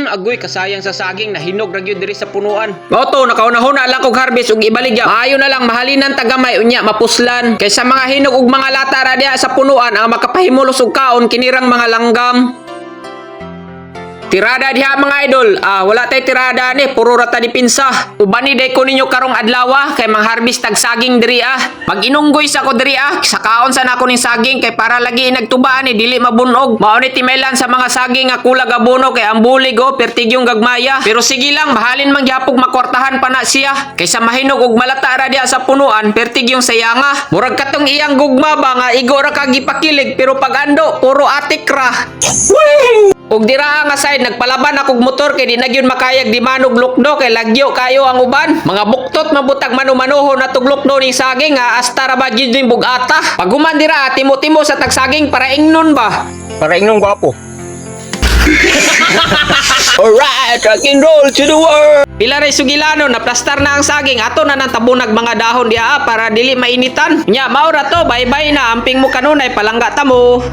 Agoy kasayang sa saging na hinog ra gyud diri sa punuan. Moto nakaunahuna lang kog harvest ug ibaligya. Maayo na lang mahalinan tagamay unya mapuslan. Kaysa mga hinog ug mga lata ra diha sa punuan ang makapahimulos og kaon kinirang mga langgam. Tirada diha mga idol. Wala tay tirada ni, puro rata dipinsa. Ubani day ko ninyo karong adlaw kay mang-harvest tag saging diri Mag-inunggoy sa ko diri sa kaon sa nako ning saging kay para lagi nagtubaan ni dili mabunog. Mao ni timelan sa mga saging nga kulag abono kay ang bulig pertigyong gagmaya. Pero sige lang, mahalin man gyapog makwartahan pa na siya. Kaysa mahinog og malata ra diha sa punuan, pertigyong sayanga. Murag katong iyang gugma ba nga igo ra ka gipakilig pero pag ando puro atik ra. Ug dira nga side nagpalaban akog motor kay di na gyud makayag di manog lukdo kay lagyo kayo ang uban. Mga buktot mabutag manumanuho na tug lukdo ning saging asta ra ba gyud ning bugata. Paghuman dira timo-timo sa tagsaging para ingnon ba. Para ingnon gwapo. Alright, rock and roll to the world. Pila ray sugilano na plastar na ang saging ato na nang tabunag mga dahon diha para dili mainitan. Nya mao ra to, bye-bye na amping mo kanunay palangga ta mo.